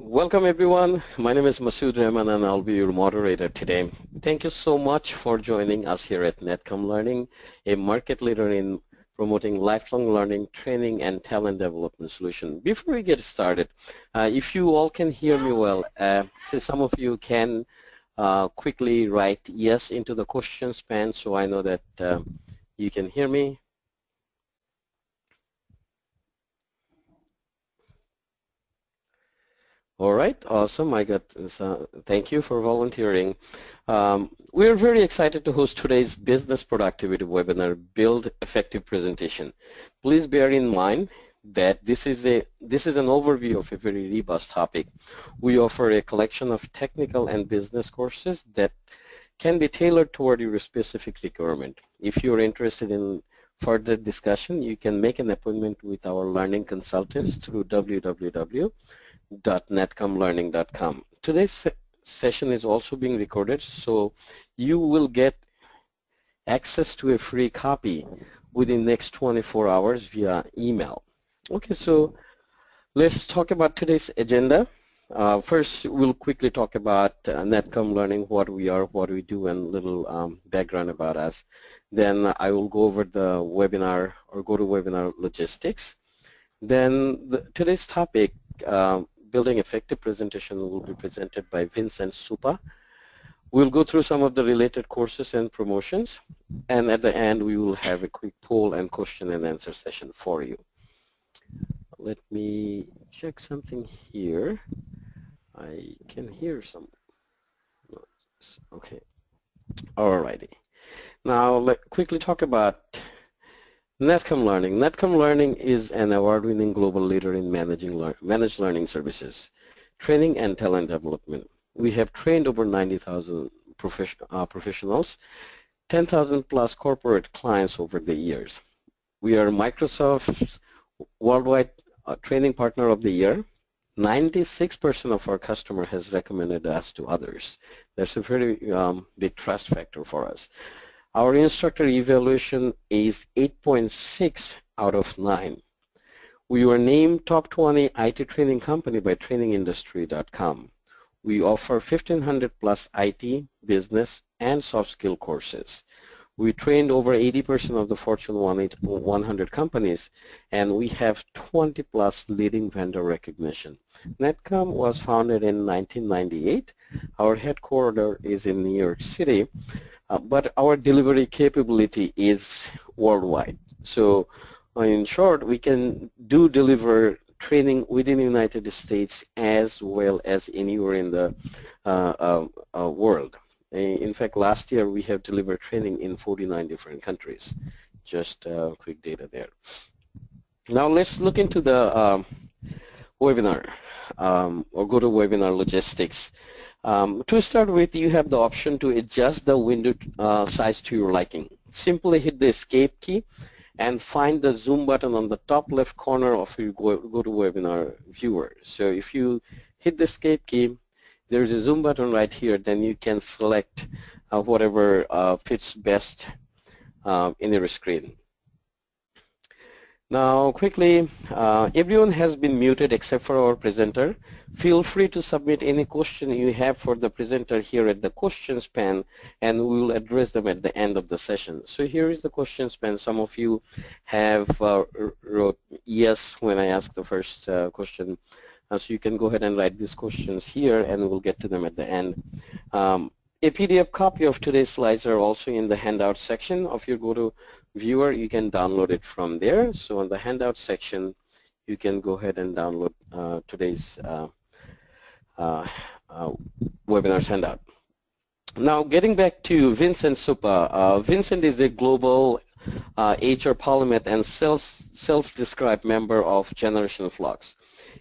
Welcome everyone. My name is Masood Rahman and I'll be your moderator today. Thank you so much for joining us here at NetCom Learning, a market leader in promoting lifelong learning, training, and talent development solution. Before we get started, if you all can hear me well, so some of you can quickly write yes into the question span so I know that you can hear me. All right, awesome. I got this, thank you for volunteering. We are very excited to host today's business productivity webinar, Build Effective Presentation. Please bear in mind that this is an overview of a very robust topic. We offer a collection of technical and business courses that can be tailored toward your specific requirement. If you're interested in further discussion, you can make an appointment with our learning consultants through www.netcomlearning.com. Today's session is also being recorded, so you will get access to a free copy within the next 24 hours via email. Okay, so let's talk about today's agenda. First, we'll quickly talk about NetCom Learning, what we are, what we do, and a little background about us. Then I will go over the webinar or GoToWebinar logistics. Then today's topic, building effective presentation, will be presented by Vincent Supa. We'll go through some of the related courses and promotions, and at the end we will have a quick poll and question and answer session for you. Let me check something here. I can hear some. Okay. Alrighty. Now let's quickly talk about NetCom Learning. NetCom Learning is an award-winning global leader in managed learning services, training, and talent development. We have trained over 90,000 professionals, 10,000 plus corporate clients over the years. We are Microsoft's worldwide training partner of the year. 96% of our customer has recommended us to others. That's a very big trust factor for us. Our instructor evaluation is 8.6 out of 9. We were named top 20 IT training company by trainingindustry.com. We offer 1,500 plus IT, business, and soft skill courses. We trained over 80% of the Fortune 100 companies, and we have 20 plus leading vendor recognition. NetCom was founded in 1998. Our headquarters is in New York City. But our delivery capability is worldwide. So in short, we can deliver training within the United States as well as anywhere in the world. In fact, last year we have delivered training in 49 different countries. Just quick data there. Now let's look into the webinar or GoToWebinar logistics. To start with, you have the option to adjust the window size to your liking. Simply hit the escape key and find the zoom button on the top left corner of your GoToWebinar viewer. So if you hit the escape key, there's a zoom button right here, then you can select whatever fits best in your screen. Now quickly, everyone has been muted except for our presenter. Feel free to submit any question you have for the presenter here at the questions pan, and we will address them at the end of the session. So here is the questions pan. Some of you have wrote yes when I asked the first question. So you can go ahead and write these questions here, and we'll get to them at the end. A PDF copy of today's slides are also in the handout section of your GoToViewer. You can download it from there. So on the handout section, you can go ahead and download today's webinar's handout. Now getting back to Vincent Supa. Vincent is a global HR polymath and self-described member of Generation Flux.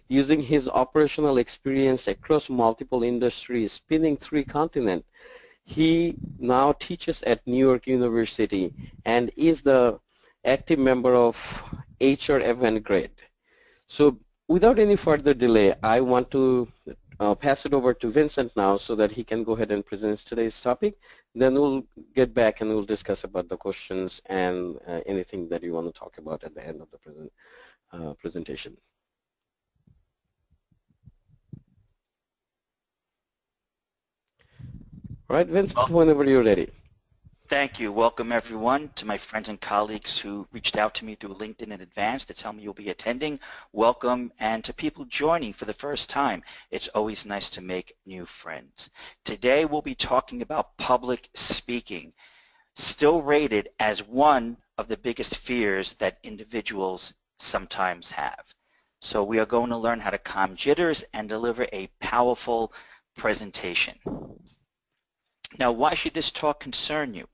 Using his operational experience across multiple industries, spanning 3 continents, he now teaches at New York University and is the active member of HR Event Grid. So without any further delay, I want to pass it over to Vincent now so that he can go ahead and present today's topic. Then we'll get back and we'll discuss about the questions and anything that you want to talk about at the end of the presentation. All right, Vincent, Well, whenever you're ready. thank you. Welcome everyone to my friends and colleagues who reached out to me through LinkedIn in advance to tell me you'll be attending. Welcome, and to people joining for the first time. It's always nice to make new friends. Today we'll be talking about public speaking, still rated as one of the biggest fears that individuals sometimes have. So we are going to learn how to calm jitters and deliver a powerful presentation. Now, why should this talk concern you?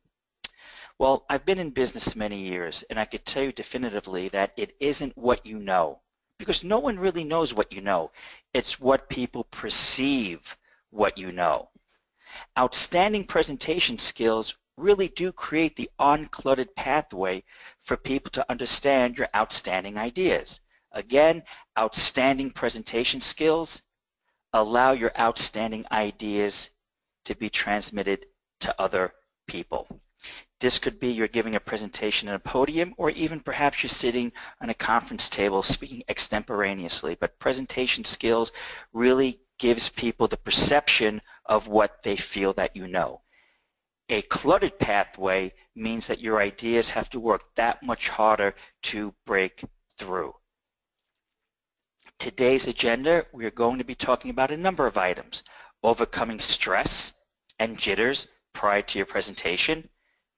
Well, I've been in business many years, and I could tell you definitively that it isn't what you know, because no one really knows what you know. It's what people perceive what you know. Outstanding presentation skills really do create the uncluttered pathway for people to understand your outstanding ideas. Again, outstanding presentation skills allow your outstanding ideas to be transmitted to other people. This could be you're giving a presentation at a podium, or even perhaps you're sitting on a conference table speaking extemporaneously. But presentation skills really gives people the perception of what they feel that you know. A cluttered pathway means that your ideas have to work that much harder to break through. Today's agenda, we are going to be talking about a number of items: overcoming stress and jitters prior to your presentation.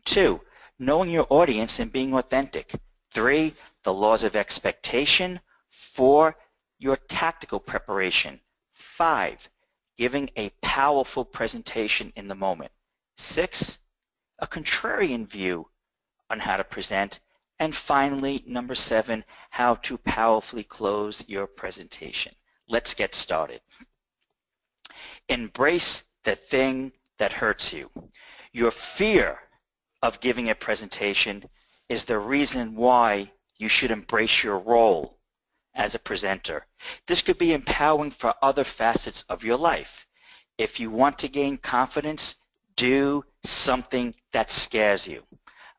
2, knowing your audience and being authentic. 3, the laws of expectation. 4, your tactical preparation. 5, giving a powerful presentation in the moment. 6, a contrarian view on how to present. And finally, number 7, how to powerfully close your presentation. Let's get started. Embrace the thing that hurts you. Your fear of giving a presentation is the reason why you should embrace your role as a presenter. This could be empowering for other facets of your life. If you want to gain confidence, do something that scares you.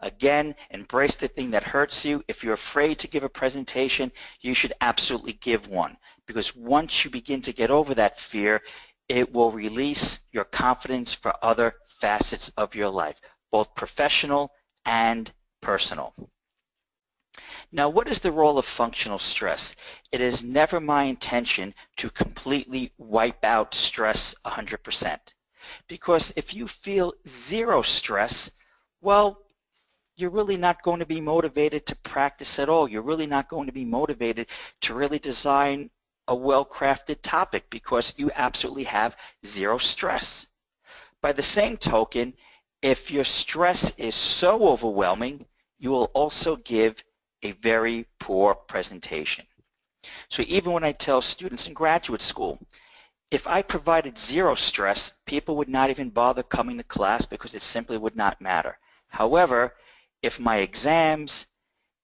Again, embrace the thing that hurts you. If you're afraid to give a presentation, you should absolutely give one, because once you begin to get over that fear, it will release your confidence for other facets of your life, both professional and personal. Now, what is the role of functional stress? It is never my intention to completely wipe out stress 100%. Because if you feel zero stress, well, you're really not going to be motivated to practice at all. You're really not going to be motivated to really design a well-crafted topic, because you absolutely have zero stress. By the same token, if your stress is so overwhelming, you will also give a very poor presentation. So even when I tell students in graduate school, if I provided zero stress, people would not even bother coming to class because it simply would not matter. However, if my exams,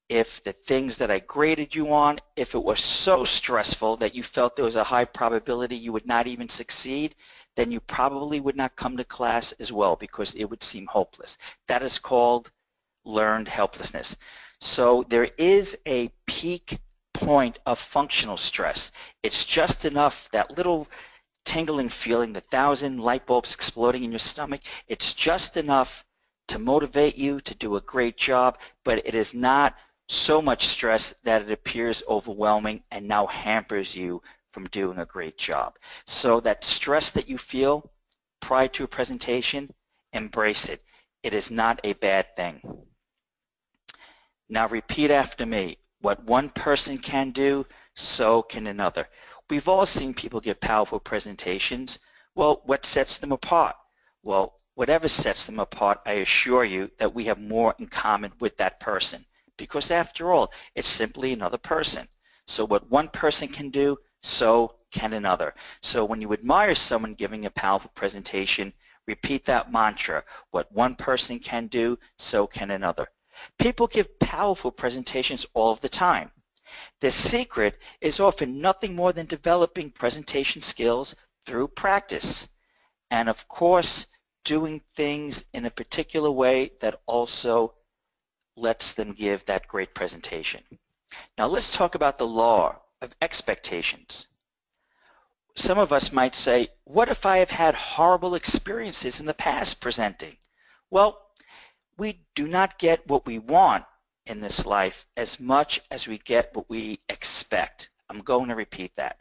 if the things that I graded you on, if it was so stressful that you felt there was a high probability you would not even succeed, then you probably would not come to class as well, because it would seem hopeless. That is called learned helplessness. So there is a peak point of functional stress. It's just enough, that little tingling feeling, the 1,000 light bulbs exploding in your stomach, it's just enough to motivate you to do a great job, but it is not so much stress that it appears overwhelming and now hampers you from doing a great job. So that stress that you feel prior to a presentation, embrace it. It is not a bad thing. Now repeat after me. What one person can do, so can another. We've all seen people give powerful presentations. Well, what sets them apart? Well, whatever sets them apart, I assure you that we have more in common with that person, because after all, it's simply another person. So what one person can do, so can another. So when you admire someone giving a powerful presentation, repeat that mantra: what one person can do, so can another. People give powerful presentations all of the time. The secret is often nothing more than developing presentation skills through practice, and of course doing things in a particular way that also lets them give that great presentation. Now let's talk about the law of expectations. some of us might say, what if I have had horrible experiences in the past presenting? Well, we do not get what we want in this life as much as we get what we expect. I'm going to repeat that.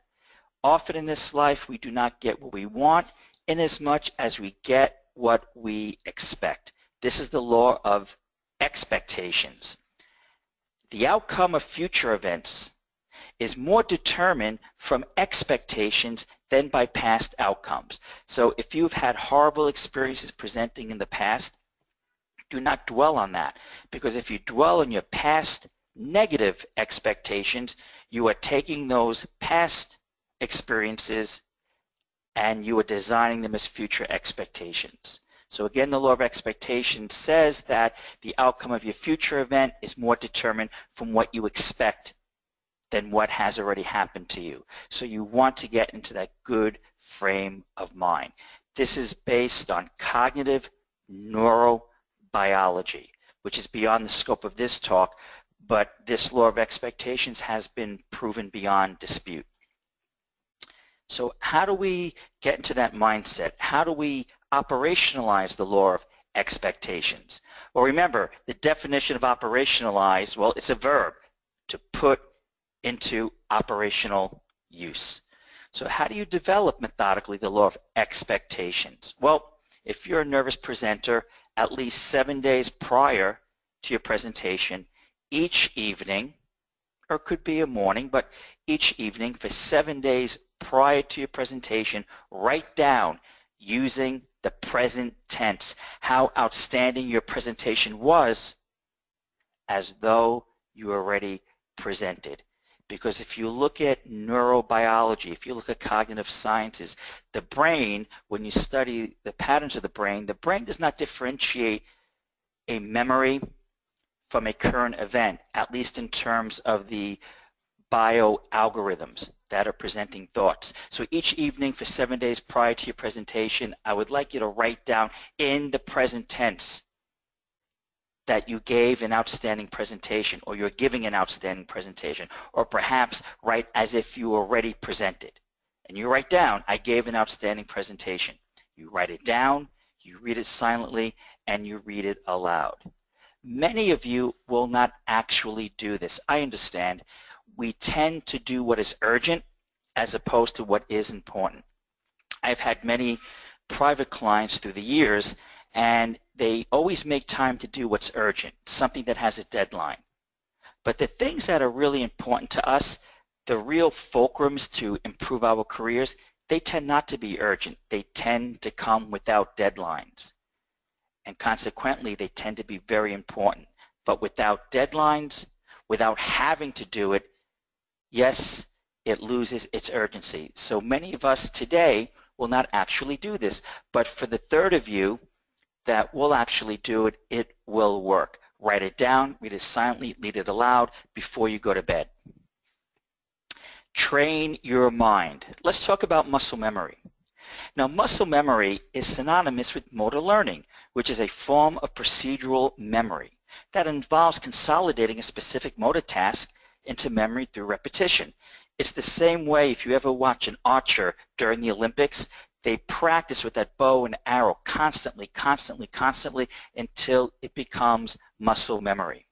Often in this life, we do not get what we want in as much as we get what we expect. This is the law of expectations. The outcome of future events is more determined from expectations than by past outcomes. So if you've had horrible experiences presenting in the past, do not dwell on that, because if you dwell on your past negative expectations, you are taking those past experiences and you are designing them as future expectations. So again, the law of expectation says that the outcome of your future event is more determined from what you expect than what has already happened to you. So you want to get into that good frame of mind. This is based on cognitive neurobiology, which is beyond the scope of this talk, but this law of expectations has been proven beyond dispute. So how do we get into that mindset? How do we operationalize the law of expectations? Well, remember, the definition of operationalize, well, it's a verb, to put into operational use. So how do you develop methodically the law of expectations? Well, if you're a nervous presenter, at least 7 days prior to your presentation, each evening, or it could be a morning, but each evening for 7 days prior to your presentation, write down using the present tense how outstanding your presentation was as though you already presented. Because if you look at neurobiology, if you look at cognitive sciences, the brain, when you study the patterns of the brain does not differentiate a memory from a current event, at least in terms of the bioalgorithms that are presenting thoughts. So each evening for 7 days prior to your presentation, I would like you to write down in the present tense that you gave an outstanding presentation, or you're giving an outstanding presentation, or perhaps write as if you already presented. And you write down, I gave an outstanding presentation. You write it down, you read it silently, and you read it aloud. Many of you will not actually do this. I understand. We tend to do what is urgent as opposed to what is important. I've had many private clients through the years, and they always make time to do what's urgent, something that has a deadline. But the things that are really important to us, the real fulcrums to improve our careers, they tend not to be urgent. They tend to come without deadlines. And consequently, they tend to be very important. But without deadlines, without having to do it, yes, it loses its urgency. So many of us today will not actually do this. But for the third of you that will actually do it, it will work. Write it down, read it silently, read it aloud before you go to bed. Train your mind. Let's talk about muscle memory. Now, muscle memory is synonymous with motor learning, which is a form of procedural memory that involves consolidating a specific motor task into memory through repetition. It's the same way if you ever watch an archer during the Olympics. They practice with that bow and arrow constantly until it becomes muscle memory.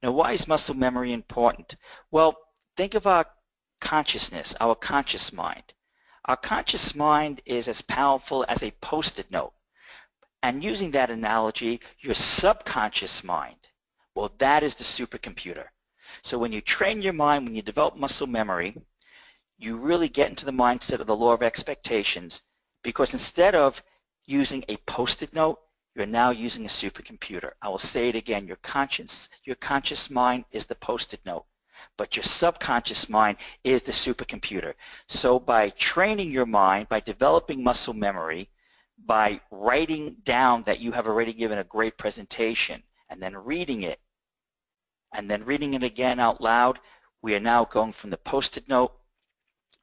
Now, why is muscle memory important? Well, think of our consciousness, our conscious mind. Our conscious mind is as powerful as a Post-it note. And using that analogy, your subconscious mind, well, that is the supercomputer. So when you train your mind, when you develop muscle memory, you really get into the mindset of the law of expectations, because instead of using a Post-it note, you're now using a supercomputer. I will say it again, your conscious mind is the Post-it note, but your subconscious mind is the supercomputer. So by training your mind, by developing muscle memory, by writing down that you have already given a great presentation, and then reading it again out loud, we are now going from the Post-it note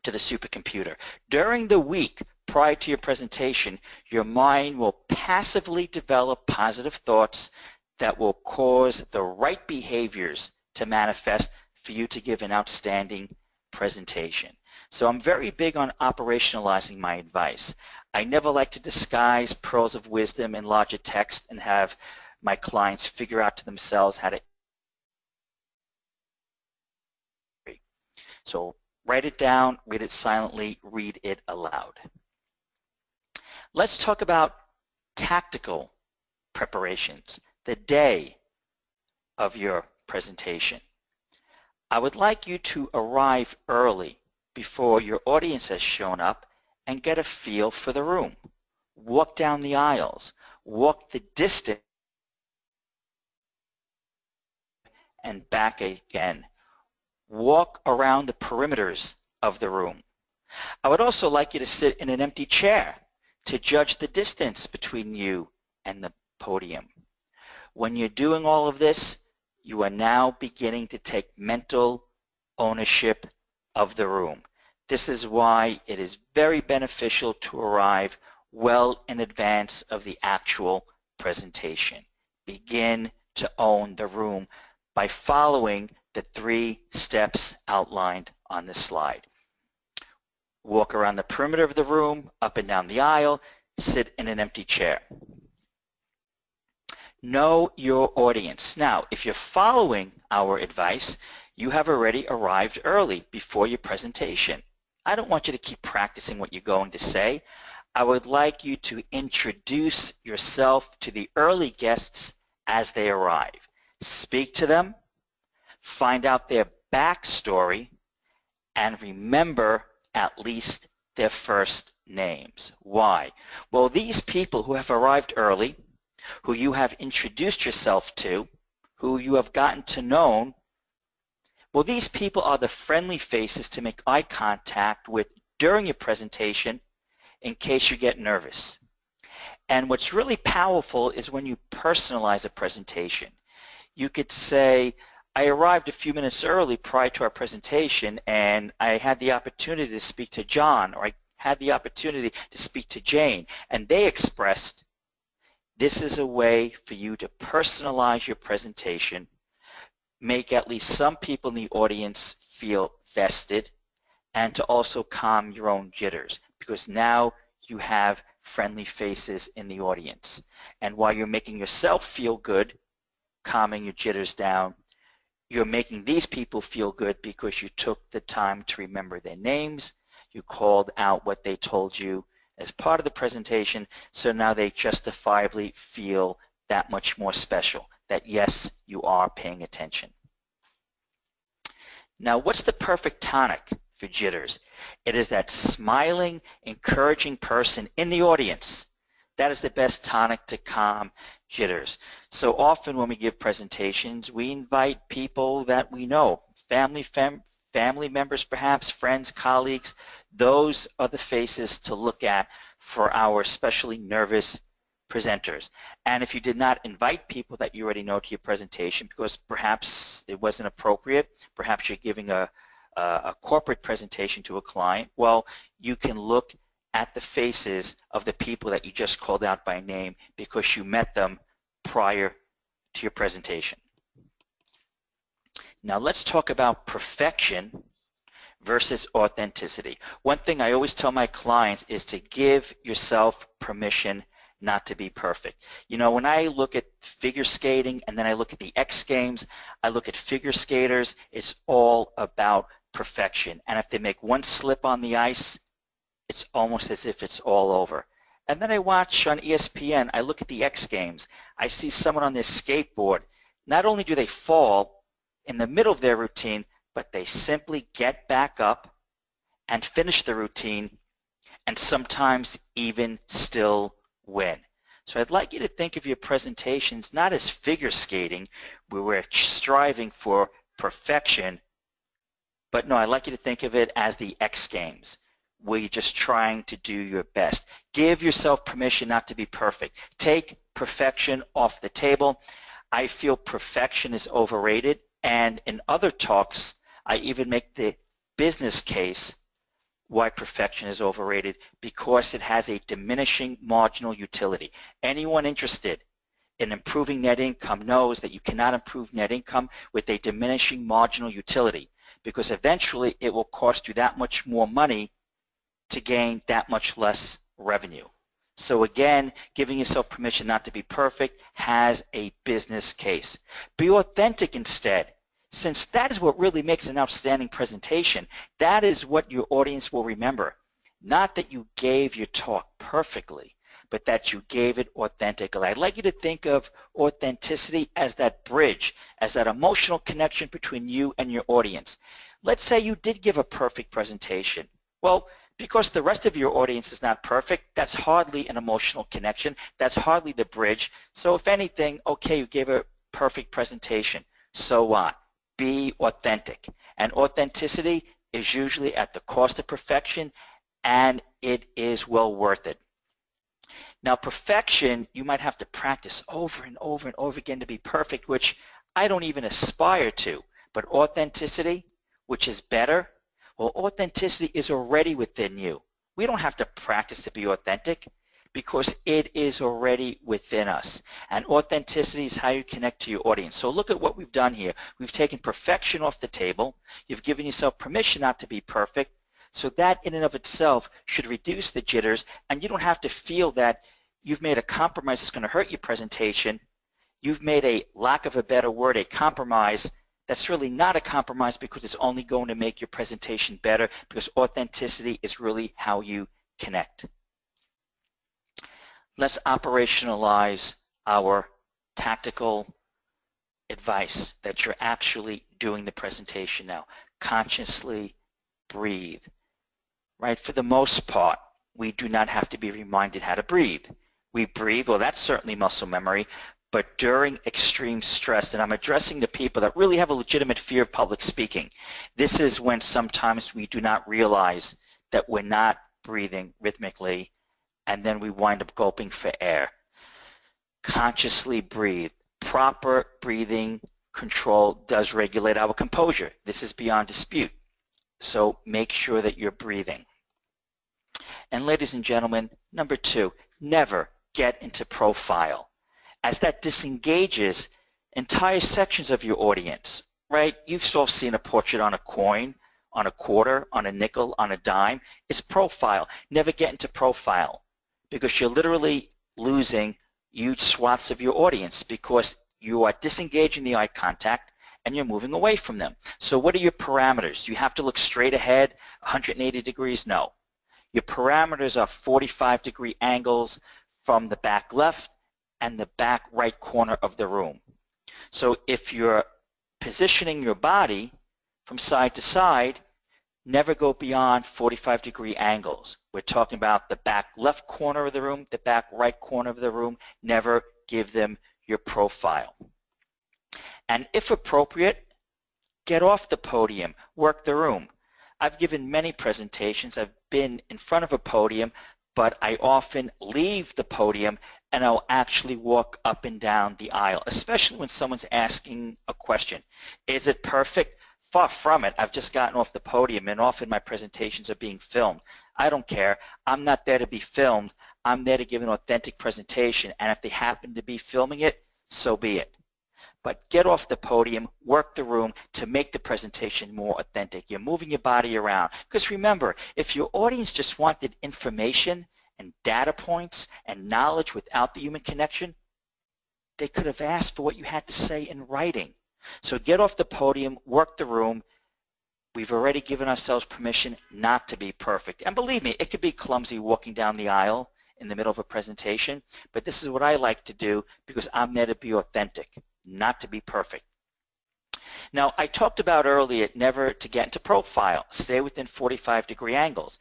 to the supercomputer. During the week prior to your presentation, your mind will passively develop positive thoughts that will cause the right behaviors to manifest for you to give an outstanding presentation. So I'm very big on operationalizing my advice. I never like to disguise pearls of wisdom in larger text and have my clients figure out to themselves how to. So write it down, read it silently, read it aloud. Let's talk about tactical preparations, the day of your presentation. I would like you to arrive early before your audience has shown up and get a feel for the room. Walk down the aisles, walk the distance and back again. Walk around the perimeters of the room. I would also like you to sit in an empty chair to judge the distance between you and the podium. When you're doing all of this, you are now beginning to take mental ownership of the room. This is why it is very beneficial to arrive well in advance of the actual presentation. Begin to own the room by following the 3 steps outlined on this slide. Walk around the perimeter of the room, up and down the aisle, sit in an empty chair. Know your audience. Now, if you're following our advice, you have already arrived early before your presentation. I don't want you to keep practicing what you're going to say. I would like you to introduce yourself to the early guests as they arrive. Speak to them, find out their backstory, and remember at least their first names. Why? Well, these people who have arrived early, who you have introduced yourself to, who you have gotten to know, well, these people are the friendly faces to make eye contact with during your presentation in case you get nervous. And what's really powerful is when you personalize a presentation. You could say, I arrived a few minutes early prior to our presentation and I had the opportunity to speak to John, or I had the opportunity to speak to Jane, and they expressed. This is a way for you to personalize your presentation, make at least some people in the audience feel vested, and to also calm your own jitters, because now you have friendly faces in the audience. And while you're making yourself feel good, calming your jitters down, you're making these people feel good because you took the time to remember their names, you called out what they told you as part of the presentation, so now they justifiably feel that much more special, that yes, you are paying attention. Now, what's the perfect tonic for jitters? It is that smiling, encouraging person in the audience. That is the best tonic to calm jitters. So often when we give presentations, we invite people that we know, family members perhaps, friends, colleagues. Those are the faces to look at for our especially nervous presenters. And if you did not invite people that you already know to your presentation because perhaps it wasn't appropriate, perhaps you're giving a corporate presentation to a client, well, you can look at the faces of the people that you just called out by name because you met them prior to your presentation. Now let's talk about perfection versus authenticity. One thing I always tell my clients is to give yourself permission not to be perfect. You know, when I look at figure skating and then I look at the X Games, I look at figure skaters, it's all about perfection. And if they make one slip on the ice, it's almost as if it's all over. And then I watch on ESPN, I look at the X Games, I see someone on their skateboard. Not only do they fall in the middle of their routine, but they simply get back up and finish the routine, and sometimes even still win. So I'd like you to think of your presentations not as figure skating, where we're striving for perfection, but no, I'd like you to think of it as the X Games, where you're just trying to do your best. Give yourself permission not to be perfect. Take perfection off the table. I feel perfection is overrated, and in other talks, I even make the business case why perfection is overrated, because it has a diminishing marginal utility. Anyone interested in improving net income knows that you cannot improve net income with a diminishing marginal utility, because eventually it will cost you that much more money to gain that much less revenue. So again, giving yourself permission not to be perfect has a business case. Be authentic instead, since that is what really makes an outstanding presentation. That is what your audience will remember. Not that you gave your talk perfectly, but that you gave it authentically. I'd like you to think of authenticity as that bridge, as that emotional connection between you and your audience. Let's say you did give a perfect presentation. Well, because the rest of your audience is not perfect, that's hardly an emotional connection. That's hardly the bridge. So if anything, okay, you gave a perfect presentation. So what? Be authentic. And authenticity is usually at the cost of perfection, and it is well worth it. Now, perfection, you might have to practice over and over and over again to be perfect, which I don't even aspire to. But authenticity, which is better, well, authenticity is already within you. We don't have to practice to be authentic because it is already within us. And authenticity is how you connect to your audience. So look at what we've done here. We've taken perfection off the table. You've given yourself permission not to be perfect. So that in and of itself should reduce the jitters, and you don't have to feel that you've made a compromise that's going to hurt your presentation. You've made, a lack of a better word, a compromise that's really not a compromise, because it's only going to make your presentation better, because authenticity is really how you connect. Let's operationalize our tactical advice that you're actually doing the presentation now. Consciously breathe. Right? For the most part, we do not have to be reminded how to breathe. We breathe, well, that's certainly muscle memory, but during extreme stress, and I'm addressing the people that really have a legitimate fear of public speaking, this is when sometimes we do not realize that we're not breathing rhythmically, and then we wind up gulping for air. Consciously breathe. Proper breathing control does regulate our composure. This is beyond dispute. So make sure that you're breathing. And ladies and gentlemen, number 2, never get into profile, as that disengages entire sections of your audience, right? You've sort of seen a portrait on a coin, on a quarter, on a nickel, on a dime. It's profile. Never get into profile, because you're literally losing huge swaths of your audience, because you are disengaging the eye contact and you're moving away from them. So what are your parameters? You have to look straight ahead, 180 degrees? No. Your parameters are 45-degree angles from the back left and the back right corner of the room. So if you're positioning your body from side to side, never go beyond 45-degree angles. We're talking about the back left corner of the room, the back right corner of the room. Never give them your profile. And if appropriate, get off the podium, work the room. I've given many presentations. I've been in front of a podium, but I often leave the podium and I'll actually walk up and down the aisle, especially when someone's asking a question. Is it perfect? Far from it. I've just gotten off the podium, and often my presentations are being filmed. I don't care. I'm not there to be filmed. I'm there to give an authentic presentation, and if they happen to be filming it, so be it. But get off the podium, work the room to make the presentation more authentic. You're moving your body around. Because remember, if your audience just wanted information and data points and knowledge without the human connection, they could have asked for what you had to say in writing. So get off the podium, work the room. We've already given ourselves permission not to be perfect. And believe me, it could be clumsy walking down the aisle in the middle of a presentation, but this is what I like to do, because I'm there to be authentic, not to be perfect. Now, I talked about earlier never to get into profile. Stay within 45-degree angles.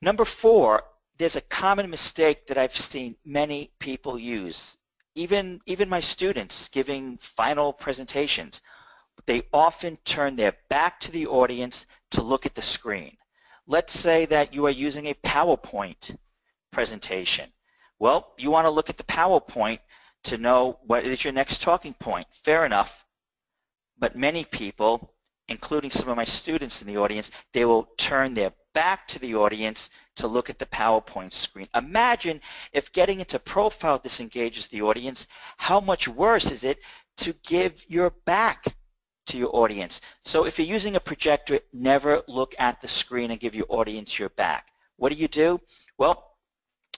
Number 4, there's a common mistake that I've seen many people use. Even my students giving final presentations, they often turn their back to the audience to look at the screen. Let's say that you are using a PowerPoint presentation. Well, you want to look at the PowerPoint to know what is your next talking point. Fair enough. But many people, including some of my students in the audience, they will turn their back to the audience to look at the PowerPoint screen. Imagine if getting into profile disengages the audience, how much worse is it to give your back to your audience? So if you're using a projector, never look at the screen and give your audience your back. What do? Well,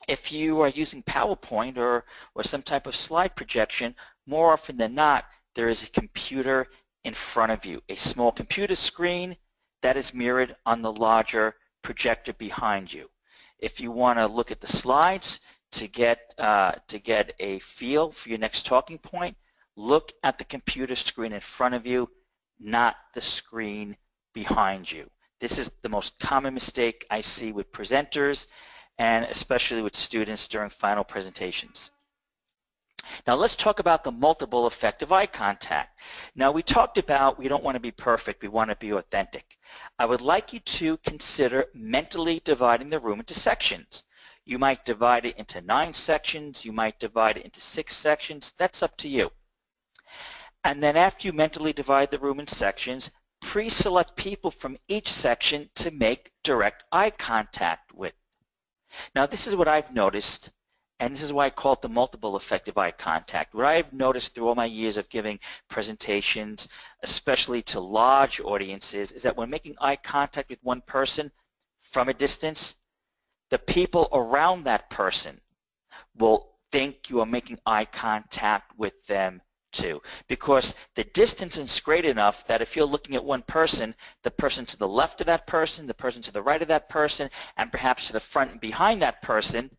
if you are using PowerPoint or some type of slide projection, more often than not, there is a computer in front of you, a small computer screen that is mirrored on the larger projector behind you. If you want to look at the slides to get a feel for your next talking point, look at the computer screen in front of you, not the screen behind you. This is the most common mistake I see with presenters and especially with students during final presentations. Now let's talk about the multiple effect of eye contact. Now we talked about we don't want to be perfect, we want to be authentic. I would like you to consider mentally dividing the room into sections. You might divide it into 9 sections, you might divide it into 6 sections, that's up to you. And then after you mentally divide the room in sections, pre-select people from each section to make direct eye contact with. Now this is what I've noticed, and this is why I call it the multiple effect of eye contact. What I've noticed through all my years of giving presentations, especially to large audiences, is that when making eye contact with one person from a distance, the people around that person will think you are making eye contact with them too, because the distance is great enough that if you're looking at one person, the person to the left of that person, the person to the right of that person, and perhaps to the front and behind that person,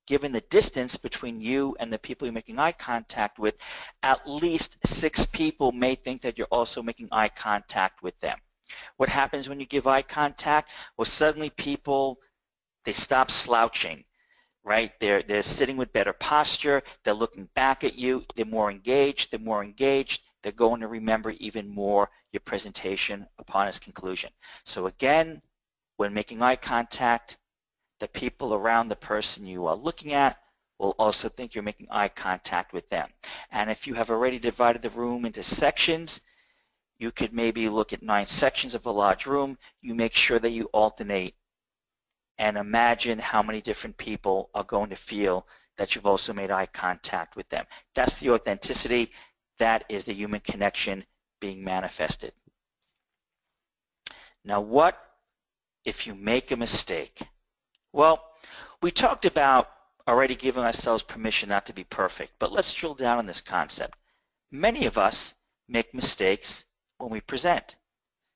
given the distance between you and the people you're making eye contact with, at least 6 people may think that you're also making eye contact with them. What happens when you give eye contact? Well, suddenly people, they stop slouching, right? They're sitting with better posture, they're looking back at you, they're more engaged, they're going to remember even more your presentation upon its conclusion. So again, when making eye contact, the people around the person you are looking at will also think you're making eye contact with them. And if you have already divided the room into sections, you could maybe look at 9 sections of a large room. You make sure that you alternate and imagine how many different people are going to feel that you've also made eye contact with them. That's the authenticity. That is the human connection being manifested. Now what if you make a mistake? Well, we talked about already giving ourselves permission not to be perfect, but let's drill down on this concept. Many of us make mistakes when we present.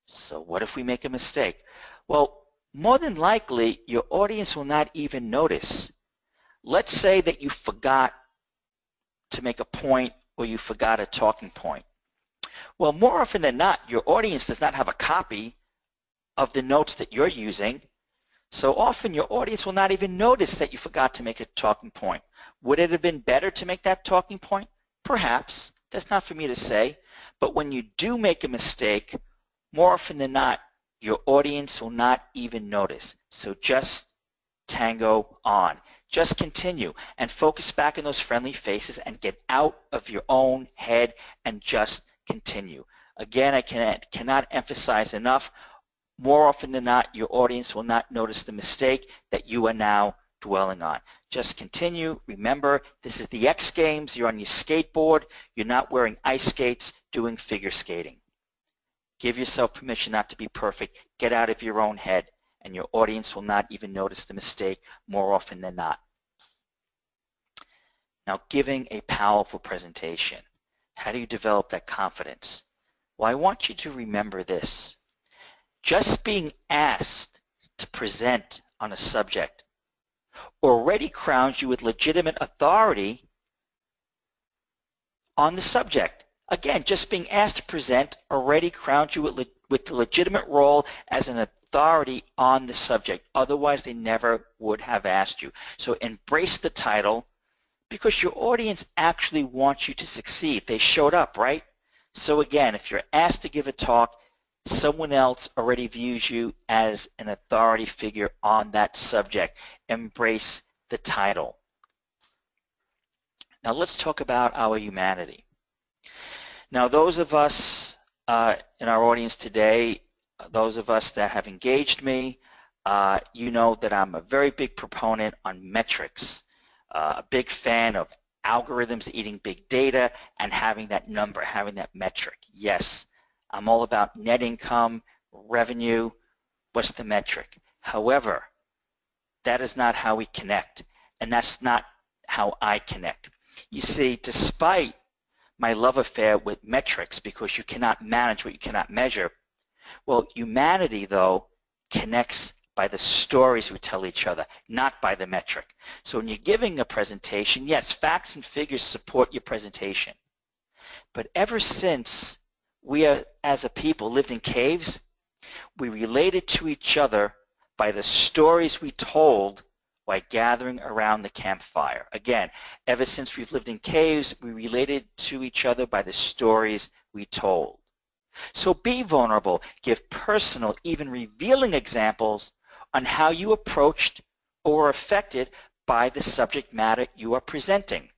So what if we make a mistake? Well, more than likely, your audience will not even notice. Let's say that you forgot to make a point or you forgot a talking point. Well, more often than not, your audience does not have a copy of the notes that you're using. So often your audience will not even notice that you forgot to make a talking point. Would it have been better to make that talking point? Perhaps. That's not for me to say. But when you do make a mistake, more often than not, your audience will not even notice. So just tango on. Just continue and focus back on those friendly faces and get out of your own head and just continue. Again, I cannot emphasize enough, more often than not, your audience will not notice the mistake that you are now dwelling on. Just continue. Remember, this is the X Games. You're on your skateboard. You're not wearing ice skates doing figure skating. Give yourself permission not to be perfect. Get out of your own head, and your audience will not even notice the mistake more often than not. Now, giving a powerful presentation. How do you develop that confidence? Well, I want you to remember this. Just being asked to present on a subject already crowns you with legitimate authority on the subject. Again, just being asked to present already crowns you with the legitimate role as an authority on the subject. Otherwise, they never would have asked you. So embrace the title because your audience actually wants you to succeed. They showed up, right? So again, if you're asked to give a talk, someone else already views you as an authority figure on that subject. Embrace the title. Now let's talk about our humanity. Now those of us in our audience today, those of us that have engaged me, you know that I'm a very big proponent on metrics, a big fan of algorithms eating big data and having that number, having that metric. Yes, I'm all about net income, revenue, what's the metric? However, that is not how we connect, and that's not how I connect. You see, despite my love affair with metrics, because you cannot manage what you cannot measure, well, humanity, though, connects by the stories we tell each other, not by the metric. So when you're giving a presentation, yes, facts and figures support your presentation. But ever since we are, as a people, lived in caves, we related to each other by the stories we told while gathering around the campfire. Again, ever since we've lived in caves, we related to each other by the stories we told. So be vulnerable, give personal, even revealing examples on how you approached or were affected by the subject matter you are presenting.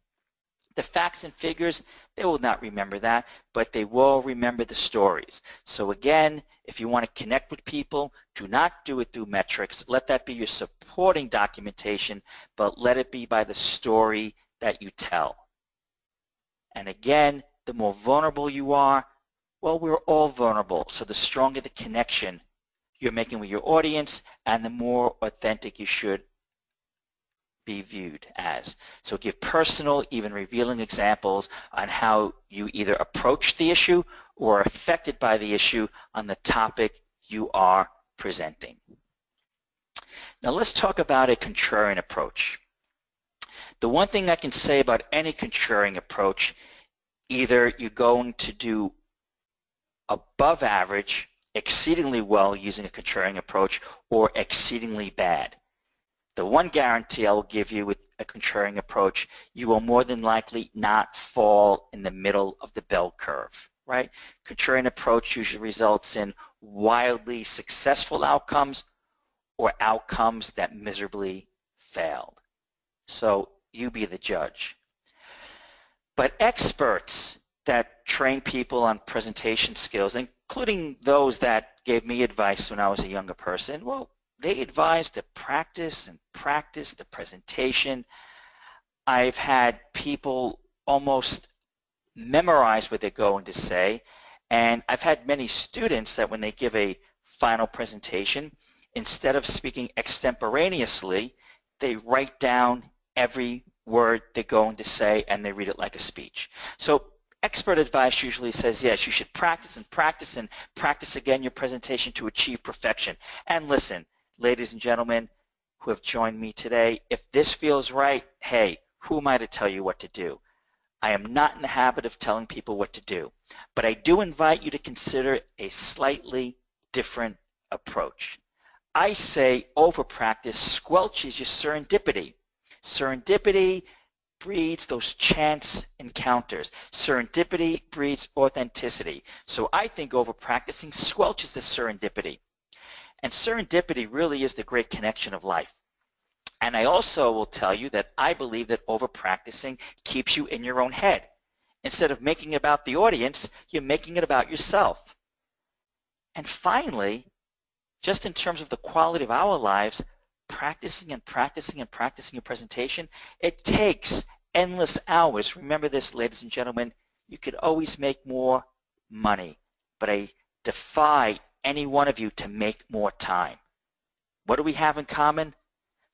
The facts and figures, they will not remember that, but they will remember the stories. So again, if you want to connect with people, do not do it through metrics. Let that be your supporting documentation, but let it be by the story that you tell. And again, the more vulnerable you are, well, we're all vulnerable, so the stronger the connection you're making with your audience and the more authentic you should be viewed as. So give personal, even revealing examples on how you either approach the issue or are affected by the issue on the topic you are presenting. Now let's talk about a contrarian approach. The one thing I can say about any contrarian approach, either you're going to do above average, exceedingly well using a contrarian approach, or exceedingly bad. The one guarantee I will give you with a contrarian approach, you will more than likely not fall in the middle of the bell curve, right? Contrarian approach usually results in wildly successful outcomes or outcomes that miserably failed. So you be the judge. But experts that train people on presentation skills, including those that gave me advice when I was a younger person, well, they advise to practice and practice the presentation. I've had people almost memorize what they're going to say, and I've had many students that when they give a final presentation, instead of speaking extemporaneously, they write down every word they're going to say and they read it like a speech. So expert advice usually says, yes, you should practice and practice and practice again your presentation to achieve perfection. And listen, ladies and gentlemen who have joined me today, if this feels right, hey, who am I to tell you what to do? I am not in the habit of telling people what to do, but I do invite you to consider a slightly different approach. I say over practice squelches your serendipity. Serendipity breeds those chance encounters. Serendipity breeds authenticity. So I think over practicing squelches the serendipity. And serendipity really is the great connection of life. And I also will tell you that I believe that over practicing keeps you in your own head. Instead of making it about the audience, you're making it about yourself. And finally, just in terms of the quality of our lives, practicing and practicing and practicing your presentation, it takes endless hours. Remember this, ladies and gentlemen, you could always make more money, but I defy any one of you to make more time. What do we have in common?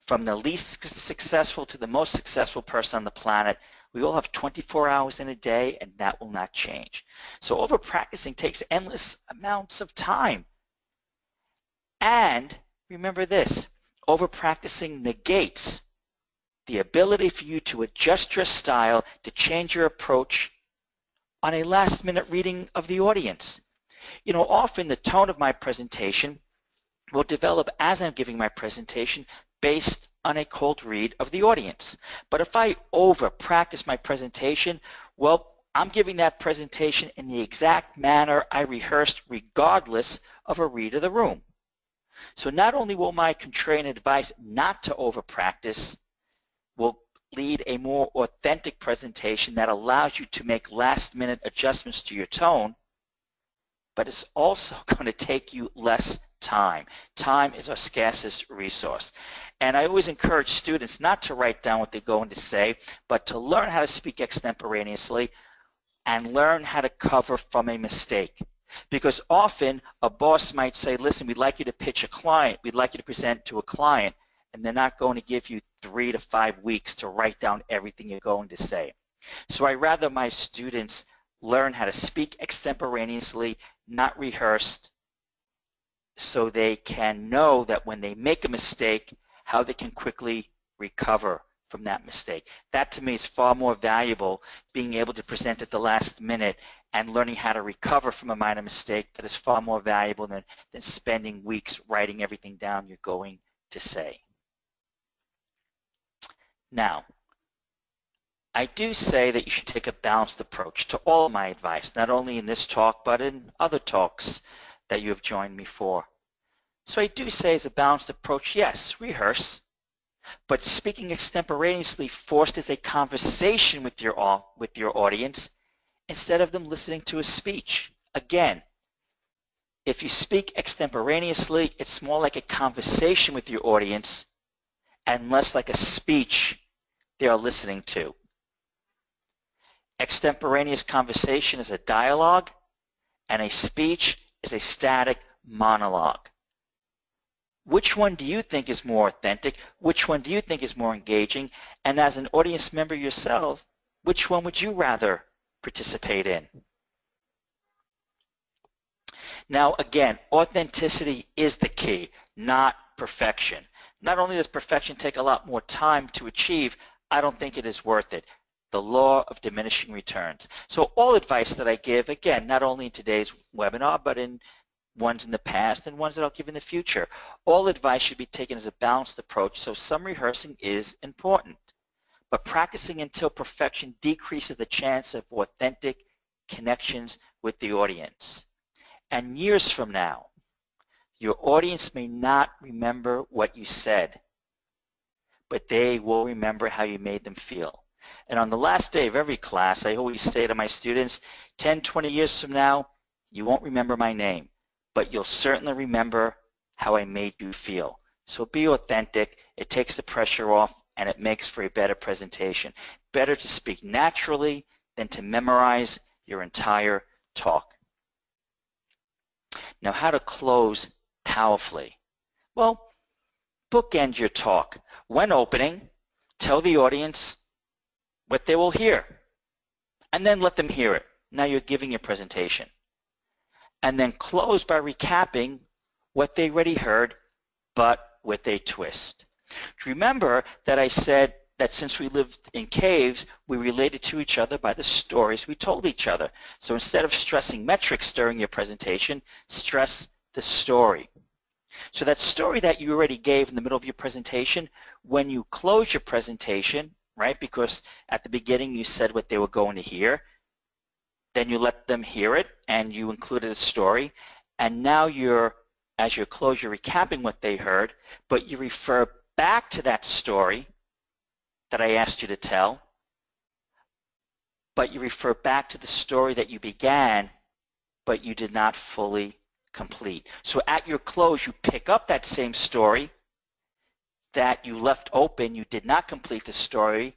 From the least successful to the most successful person on the planet, we all have 24 hours in a day, and that will not change. So over practicing takes endless amounts of time. And remember this, over practicing negates the ability for you to adjust your style, to change your approach on a last minute reading of the audience. You know, often the tone of my presentation will develop as I'm giving my presentation based on a cold read of the audience. But if I over practice my presentation, well, I'm giving that presentation in the exact manner I rehearsed regardless of a read of the room. So not only will my contrarian advice not to over practice will lead a more authentic presentation that allows you to make last minute adjustments to your tone, but it's also going to take you less time. Time is our scarcest resource. And I always encourage students not to write down what they're going to say, but to learn how to speak extemporaneously and learn how to cover from a mistake. Because often a boss might say, listen, we'd like you to pitch a client, we'd like you to present to a client, and they're not going to give you 3 to 5 weeks to write down everything you're going to say. So I rather my students learn how to speak extemporaneously, not rehearsed, so they can know that when they make a mistake, how they can quickly recover from that mistake. That to me is far more valuable, being able to present at the last minute and learning how to recover from a minor mistake. That is far more valuable than spending weeks writing everything down you're going to say. Now, I do say that you should take a balanced approach to all of my advice, not only in this talk, but in other talks that you have joined me for. So I do say as a balanced approach, yes, rehearse, but speaking extemporaneously fosters a conversation with your audience instead of them listening to a speech. Again, if you speak extemporaneously, it's more like a conversation with your audience and less like a speech they are listening to. Extemporaneous conversation is a dialogue, and a speech is a static monologue. Which one do you think is more authentic? Which one do you think is more engaging? And as an audience member yourselves, which one would you rather participate in? Now again, authenticity is the key, not perfection. Not only does perfection take a lot more time to achieve, I don't think it is worth it. The law of diminishing returns. So all advice that I give, again, not only in today's webinar, but in ones in the past and ones that I'll give in the future, all advice should be taken as a balanced approach, so some rehearsing is important. But practicing until perfection decreases the chance of authentic connections with the audience. And years from now, your audience may not remember what you said, but they will remember how you made them feel. And on the last day of every class, I always say to my students, 10, 20 years from now, you won't remember my name, but you'll certainly remember how I made you feel. So be authentic. It takes the pressure off, and it makes for a better presentation. Better to speak naturally than to memorize your entire talk. Now, how to close powerfully? Well, bookend your talk. When opening, tell the audience what they will hear, and then let them hear it. Now you're giving your presentation. And then close by recapping what they already heard, but with a twist. Remember that I said that since we lived in caves, we related to each other by the stories we told each other. So instead of stressing metrics during your presentation, stress the story. So that story that you already gave in the middle of your presentation, when you close your presentation, right, because at the beginning you said what they were going to hear, then you let them hear it and you included a story, and now as you close, you're recapping what they heard, but you refer back to that story that I asked you to tell, but you refer back to the story that you began, but you did not fully complete. So at your close, you pick up that same story that you left open, you did not complete the story,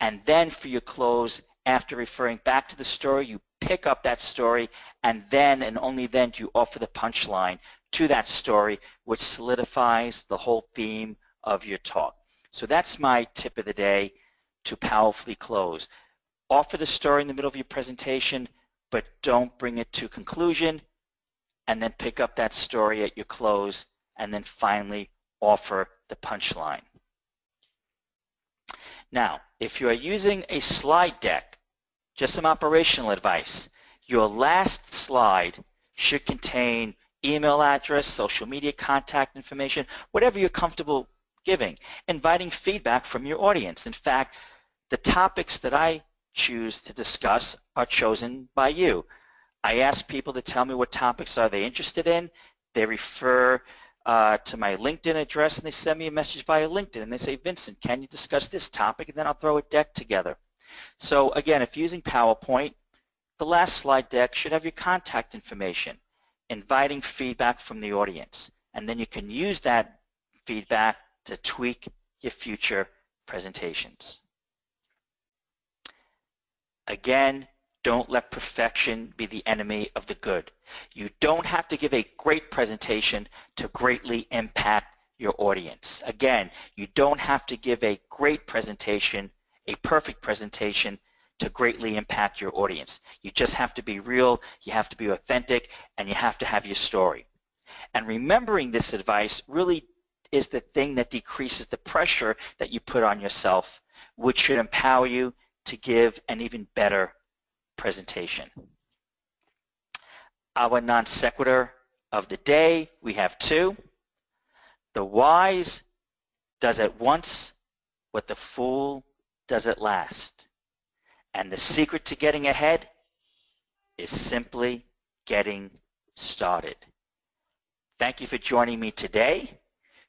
and then for your close, after referring back to the story, you pick up that story, and then and only then do you offer the punchline to that story, which solidifies the whole theme of your talk. So that's my tip of the day to powerfully close. Offer the story in the middle of your presentation, but don't bring it to conclusion, and then pick up that story at your close, and then finally offer the punchline. Now, if you are using a slide deck, just some operational advice. Your last slide should contain email address, social media contact information, whatever you're comfortable giving, inviting feedback from your audience. In fact, the topics that I choose to discuss are chosen by you. I ask people to tell me what topics are they interested in. They refer to my LinkedIn address, and they send me a message via LinkedIn, and they say, Vincent, can you discuss this topic? And then I'll throw a deck together. So again, if you're using PowerPoint, the last slide deck should have your contact information, inviting feedback from the audience. and then you can use that feedback to tweak your future presentations. Again, don't let perfection be the enemy of the good. You don't have to give a great presentation to greatly impact your audience. Again, you don't have to give a great presentation, a perfect presentation, to greatly impact your audience. You just have to be real, you have to be authentic, and you have to have your story. And remembering this advice really is the thing that decreases the pressure that you put on yourself, which should empower you to give an even better presentation. Our non sequitur of the day, we have two. The wise does at once what the fool does at last. And the secret to getting ahead is simply getting started. Thank you for joining me today.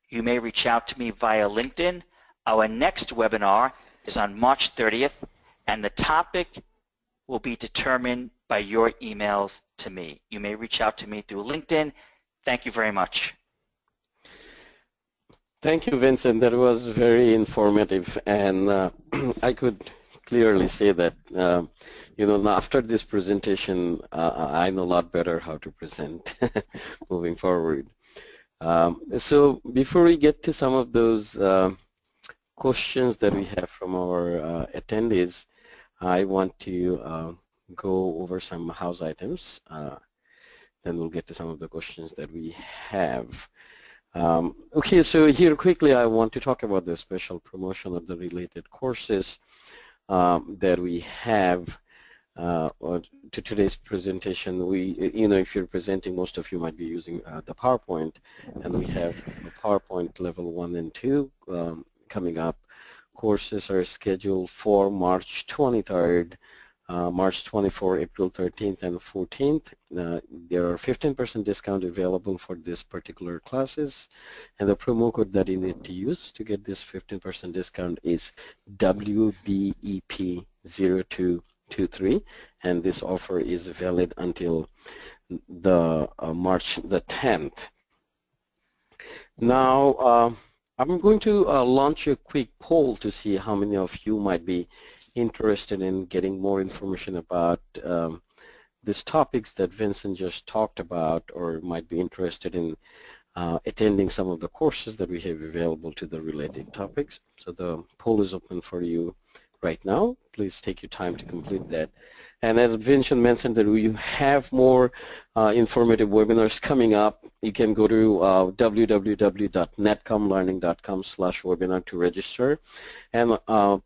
You may reach out to me via LinkedIn. Our next webinar is on March 30th, and the topic will be determined by your emails to me. You may reach out to me through LinkedIn. Thank you very much. Thank you, Vincent. That was very informative, and I could clearly say that, after this presentation, I know a lot better how to present moving forward. So before we get to some of those questions that we have from our attendees, I want to go over some house items. Then we'll get to some of the questions that we have. Okay, so here quickly I want to talk about the special promotion of the related courses that we have to today's presentation. If you're presenting, most of you might be using the PowerPoint, and we have PowerPoint level 1 and 2 coming up. Courses are scheduled for March 23rd, March 24, April 13th, and 14th. There are 15% discount available for this particular classes, and the promo code that you need to use to get this 15% discount is WBEP0223, and this offer is valid until the March the 10th. Now, I'm going to launch a quick poll to see how many of you might be interested in getting more information about these topics that Vincent just talked about, or might be interested in attending some of the courses that we have available to the related topics. So the poll is open for you right now. Please take your time to complete that. And as Vincent mentioned, that we have more informative webinars coming up. You can go to www.netcomlearning.com/webinar to register. And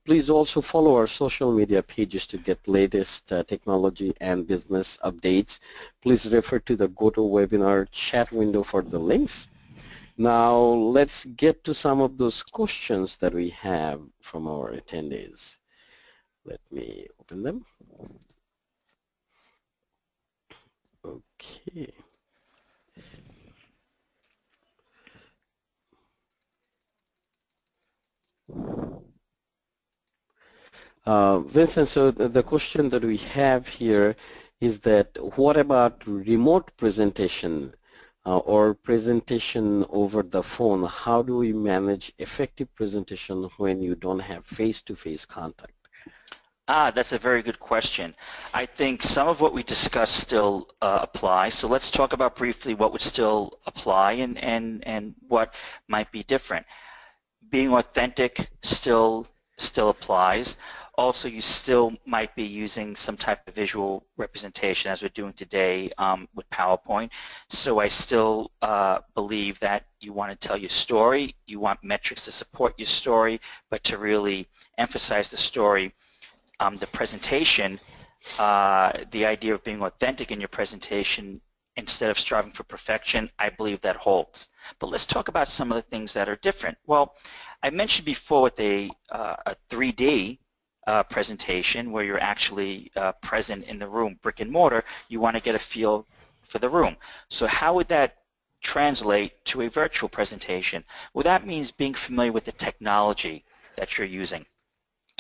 please also follow our social media pages to get latest technology and business updates. Please refer to the GoToWebinar chat window for the links. Now let's get to some of those questions that we have from our attendees. Let me open them. Okay. Vincent, so the question that we have here is that what about remote presentation or presentation over the phone? How do we manage effective presentation when you don't have face-to-face contact? That's a very good question. I think some of what we discussed still apply. So let's talk about briefly what would still apply and what might be different. Being authentic still applies. Also, you still might be using some type of visual representation as we're doing today with PowerPoint. So I still believe that you want to tell your story. You want metrics to support your story, but to really emphasize the story. The presentation, the idea of being authentic in your presentation instead of striving for perfection, I believe that holds. But let's talk about some of the things that are different. Well, I mentioned before with a 3D presentation where you're actually present in the room, brick and mortar, you want to get a feel for the room. So how would that translate to a virtual presentation? Well, that means being familiar with the technology that you're using.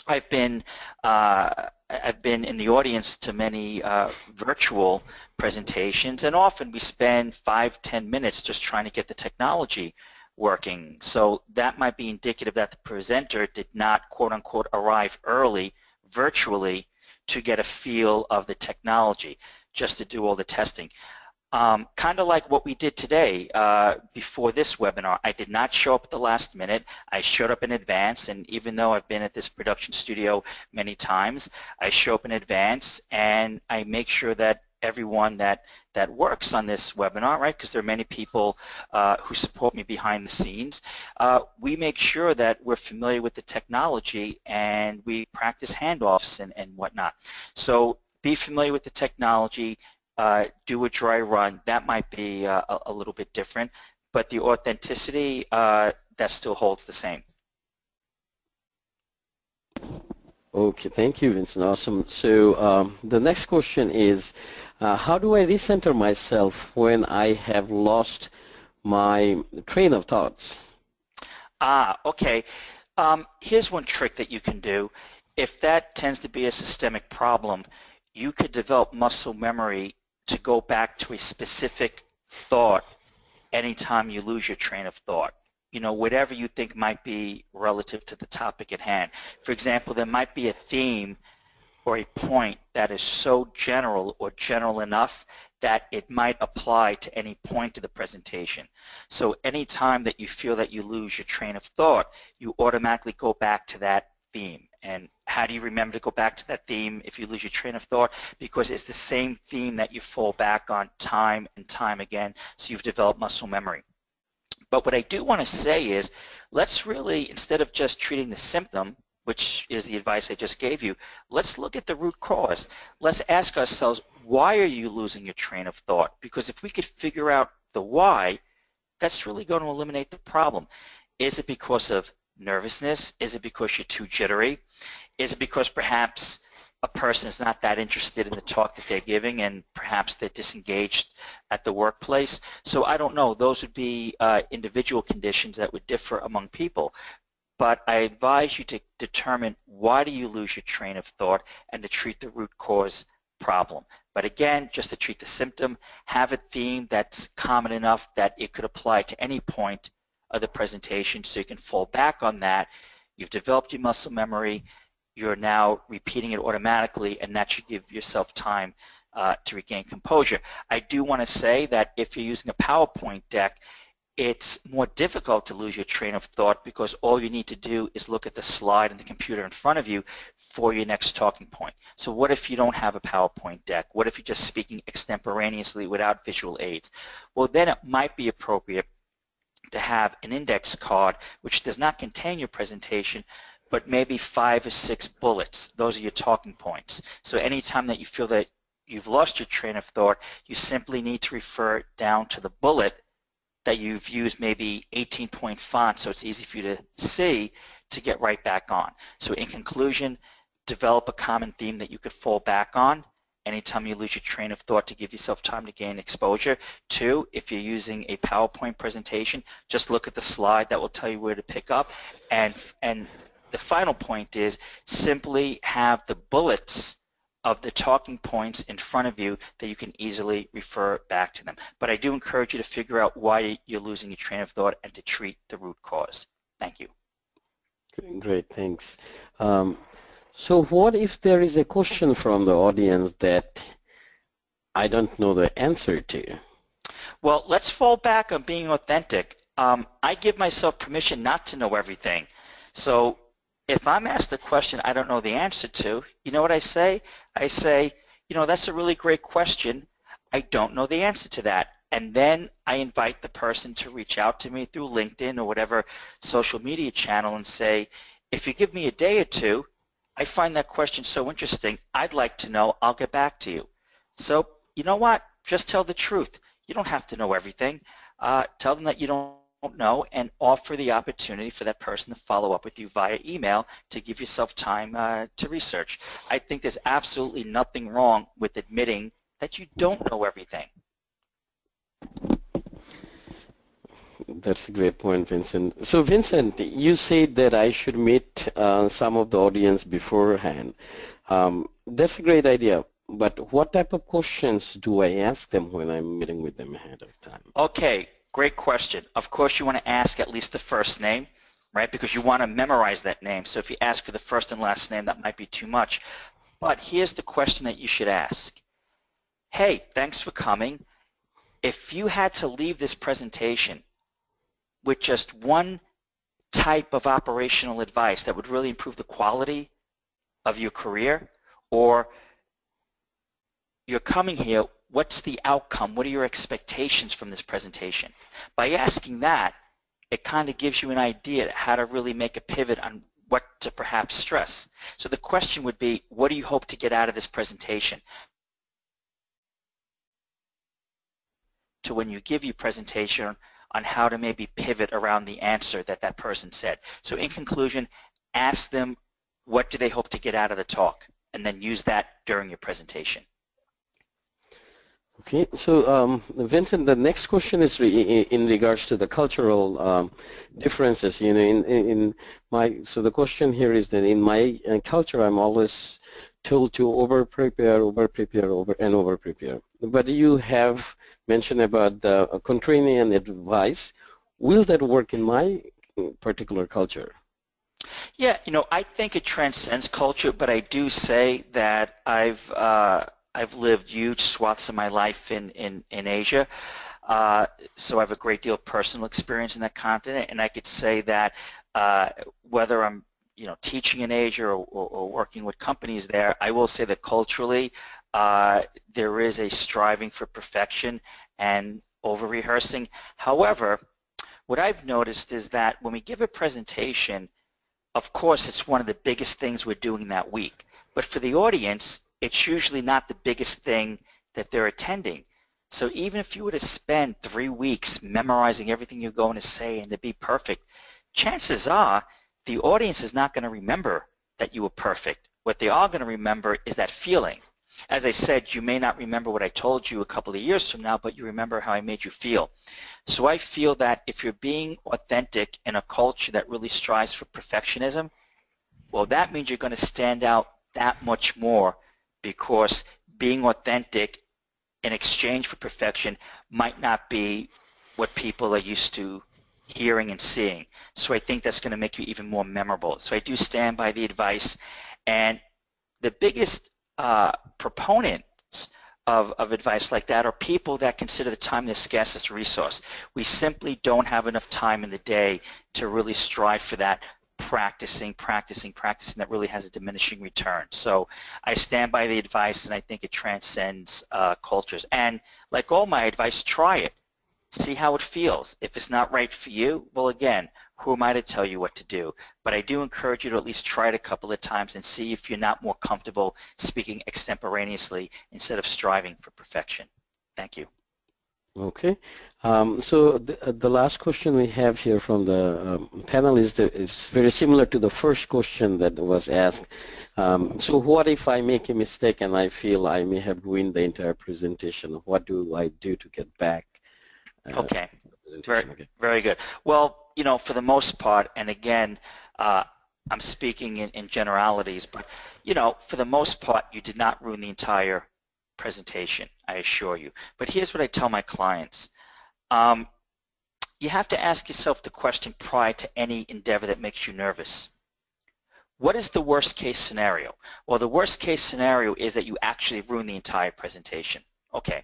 I've been I've been in the audience to many virtual presentations, and often we spend 5–10 minutes just trying to get the technology working. So that might be indicative that the presenter did not, quote unquote, arrive early virtually to get a feel of the technology, just to do all the testing. Kind of like what we did today before this webinar. I did not show up at the last minute. I showed up in advance, and even though I've been at this production studio many times, I show up in advance and I make sure that everyone that works on this webinar, right, because there are many people who support me behind the scenes, we make sure that we're familiar with the technology and we practice handoffs and whatnot. So be familiar with the technology, do a dry run. That might be a little bit different, but the authenticity, that still holds the same. Okay, thank you, Vincent. Awesome. So the next question is, how do I recenter myself when I have lost my train of thoughts? Okay. Here's one trick that you can do. If that tends to be a systemic problem, you could develop muscle memory to go back to a specific thought anytime you lose your train of thought. You know, whatever you think might be relative to the topic at hand. For example, there might be a theme or a point that is so general or general enough that it might apply to any point of the presentation. So anytime that you feel that you lose your train of thought, you automatically go back to that theme. And how do you remember to go back to that theme if you lose your train of thought? Because it's the same theme that you fall back on time and time again, so you've developed muscle memory. But what I do want to say is, let's really, instead of just treating the symptom, which is the advice I just gave you, let's look at the root cause. Let's ask ourselves, why are you losing your train of thought? Because if we could figure out the why, that's really going to eliminate the problem. Is it because of nervousness? Is it because you're too jittery? Is it because perhaps a person is not that interested in the talk that they're giving and perhaps they're disengaged at the workplace? So I don't know. Those would be individual conditions that would differ among people. But I advise you to determine why do you lose your train of thought and to treat the root cause problem. But again, just to treat the symptom, have a theme that's common enough that it could apply to any point of the presentation, so you can fall back on that. You've developed your muscle memory. You're now repeating it automatically, and that should give yourself time to regain composure. I do want to say that if you're using a PowerPoint deck, it's more difficult to lose your train of thought because all you need to do is look at the slide and the computer in front of you for your next talking point. So what if you don't have a PowerPoint deck? What if you're just speaking extemporaneously without visual aids? Well, then it might be appropriate to have an index card which does not contain your presentation, but maybe 5 or 6 bullets. Those are your talking points. So anytime that you feel that you've lost your train of thought, you simply need to refer down to the bullet that you've used, maybe 18-point font, so it's easy for you to see, to get right back on. So in conclusion, develop a common theme that you could fall back on anytime you lose your train of thought to give yourself time to gain exposure. 2, if you're using a PowerPoint presentation, just look at the slide that will tell you where to pick up. And the final point is simply have the bullets of the talking points in front of you that you can easily refer back to them. But I do encourage you to figure out why you're losing your train of thought and to treat the root cause. Thank you. Great, thanks. So what if there is a question from the audience that I don't know the answer to? Well, let's fall back on being authentic. I give myself permission not to know everything. So if I'm asked a question I don't know the answer to, you know what I say? I say, you know, that's a really great question. I don't know the answer to that. And then I invite the person to reach out to me through LinkedIn or whatever social media channel and say, if you give me a day or two, I find that question so interesting, I'd like to know, I'll get back to you. So, you know what? Just tell the truth. You don't have to know everything. Tell them that you don't know and offer the opportunity for that person to follow up with you via email to give yourself time to research. I think there's absolutely nothing wrong with admitting that you don't know everything. That's a great point, Vincent. So, Vincent, you said that I should meet some of the audience beforehand. That's a great idea. But what type of questions do I ask them when I'm meeting with them ahead of time? Okay, great question. Of course, you want to ask at least the first name, right? Because you want to memorize that name. So if you ask for the first and last name, that might be too much. But here's the question that you should ask. Hey, thanks for coming. If you had to leave this presentation with just one type of operational advice that would really improve the quality of your career, or you're coming here, what's the outcome? What are your expectations from this presentation? By asking that, it kind of gives you an idea how to really make a pivot on what to perhaps stress. So the question would be, what do you hope to get out of this presentation? To when you give your presentation on how to maybe pivot around the answer that that person said. So in conclusion, ask them what do they hope to get out of the talk, and then use that during your presentation. Okay, so Vincent, the next question is in regards to the cultural differences. You know, in my, so the question here is that in my culture, I'm always told to over-prepare, over-prepare. But you have mentioned about the contrarian advice. Will that work in my particular culture? Yeah, you know, I think it transcends culture, but I do say that I've lived huge swaths of my life in Asia, so I have a great deal of personal experience in that continent, and I could say that whether I'm teaching in Asia or working with companies there, I will say that culturally there is a striving for perfection and over-rehearsing. However, what I've noticed is that when we give a presentation, of course it's one of the biggest things we're doing that week, but for the audience, it's usually not the biggest thing that they're attending. So even if you were to spend 3 weeks memorizing everything you're going to say and to be perfect, chances are the audience is not going to remember that you were perfect. What they are going to remember is that feeling. As I said, you may not remember what I told you a couple of years from now, but you remember how I made you feel. So I feel that if you're being authentic in a culture that really strives for perfectionism, well, that means you're going to stand out that much more, because being authentic in exchange for perfection might not be what people are used to hearing and seeing. So I think that's going to make you even more memorable. So I do stand by the advice, and the biggest proponents of advice like that are people that consider the time their scarcest resource. We simply don't have enough time in the day to really strive for that practicing that really has a diminishing return. So I stand by the advice, and I think it transcends cultures. And like all my advice, try it. See how it feels. If it's not right for you, well, again, who am I to tell you what to do? But I do encourage you to at least try it a couple of times and see if you're not more comfortable speaking extemporaneously instead of striving for perfection. Thank you. Okay, so the last question we have here from the panel is very similar to the first question that was asked. So what if I make a mistake and I feel I may have ruined the entire presentation? What do I do to get back? Okay, very good. Well, for the most part, and again, I'm speaking in generalities, but for the most part, you did not ruin the entire presentation, I assure you. But here's what I tell my clients. You have to ask yourself the question prior to any endeavor that makes you nervous. What is the worst case scenario? Well, the worst case scenario is that you actually ruin the entire presentation. Okay.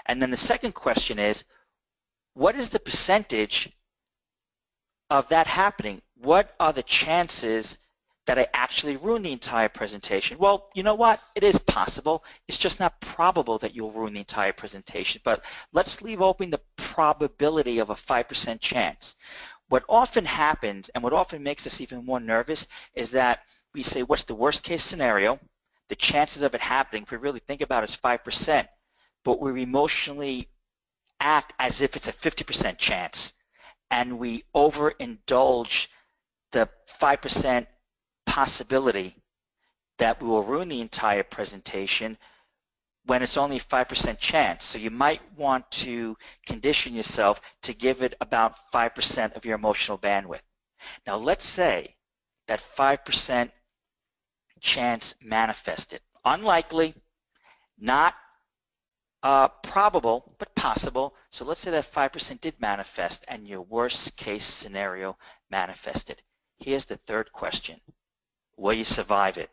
And then the second question is, what is the percentage of that happening? What are the chances that I actually ruin the entire presentation? Well, you know what? It is possible. It's just not probable that you'll ruin the entire presentation. But let's leave open the probability of a 5% chance. What often happens, and what often makes us even more nervous, is that we say, what's the worst case scenario? The chances of it happening, if we really think about it, is 5%. But we emotionally act as if it's a 50% chance, and we overindulge the 5% possibility that we will ruin the entire presentation when it's only a 5% chance. So you might want to condition yourself to give it about 5% of your emotional bandwidth. Now let's say that 5% chance manifested. Unlikely, not probable, but possible. So let's say that 5% did manifest and your worst case scenario manifested. Here's the third question. Will you survive it?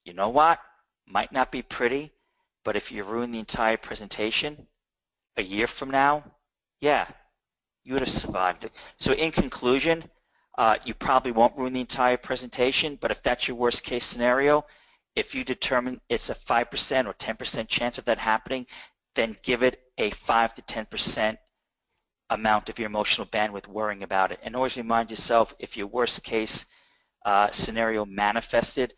You know what? Might not be pretty, but if you ruin the entire presentation a year from now, yeah, you would have survived it. So in conclusion, you probably won't ruin the entire presentation, but if that's your worst case scenario, if you determine it's a 5% or 10% chance of that happening, then give it a 5 to 10% amount of your emotional bandwidth worrying about it. And always remind yourself, if your worst case scenario manifested,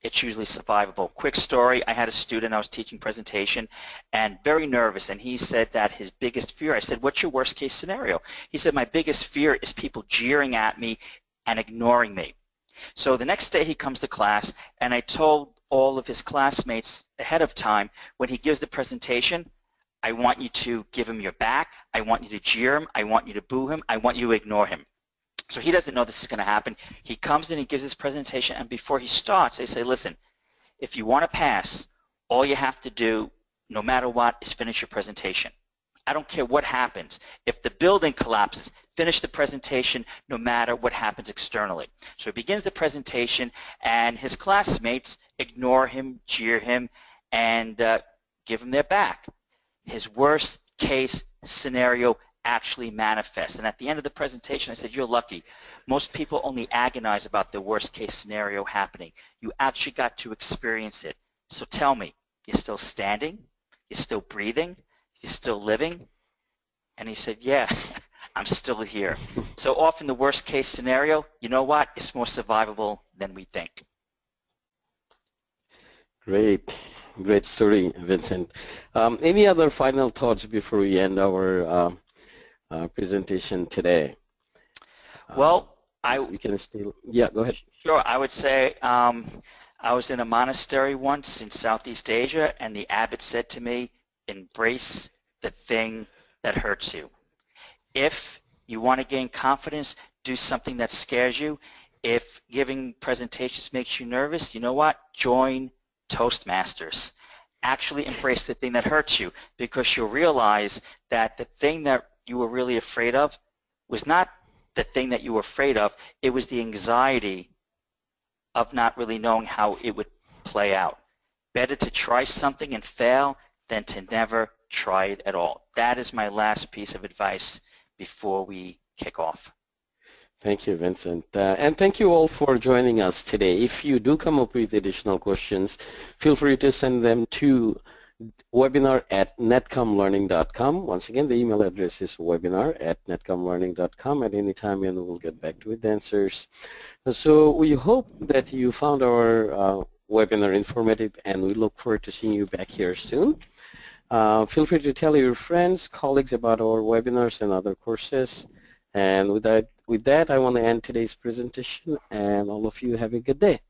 it's usually survivable. Quick story, I had a student, I was teaching presentation, and very nervous, and he said that his biggest fear, I said, what's your worst case scenario? He said, my biggest fear is people jeering at me and ignoring me. So the next day he comes to class, and I told all of his classmates ahead of time, when he gives the presentation, I want you to give him your back, I want you to jeer him, I want you to boo him, I want you to ignore him. So he doesn't know this is going to happen. He comes in, he gives his presentation, and before he starts, they say, listen, if you want to pass, all you have to do, no matter what, is finish your presentation. I don't care what happens. If the building collapses, finish the presentation no matter what happens externally. So he begins the presentation, and his classmates ignore him, jeer him, and give him their back. His worst case scenario actually manifest. And at the end of the presentation, I said, you're lucky. Most people only agonize about the worst case scenario happening. You actually got to experience it. So tell me, you're still standing? You're still breathing? You're still living? And he said, yeah, I'm still here. So often the worst case scenario, you know what? It's more survivable than we think. Great. Great story, Vincent. Any other final thoughts before we end our presentation today? Well, you can still, yeah, go ahead. Sure. I would say I was in a monastery once in Southeast Asia, and the abbot said to me, embrace the thing that hurts you. If you want to gain confidence, do something that scares you. If giving presentations makes you nervous, you know what? Join Toastmasters. Actually embrace the thing that hurts you, because you'll realize that the thing that you were really afraid of was not the thing that you were afraid of. It was the anxiety of not really knowing how it would play out. Better to try something and fail than to never try it at all. That is my last piece of advice before we kick off. Thank you, Vincent. And thank you all for joining us today. If you do come up with additional questions, feel free to send them to webinar@netcomlearning.com. Once again, the email address is webinar@netcomlearning.com at any time, and we'll get back to it with answers. So we hope that you found our webinar informative, and we look forward to seeing you back here soon. Feel free to tell your friends, colleagues about our webinars and other courses. And with that, I want to end today's presentation, and all of you have a good day.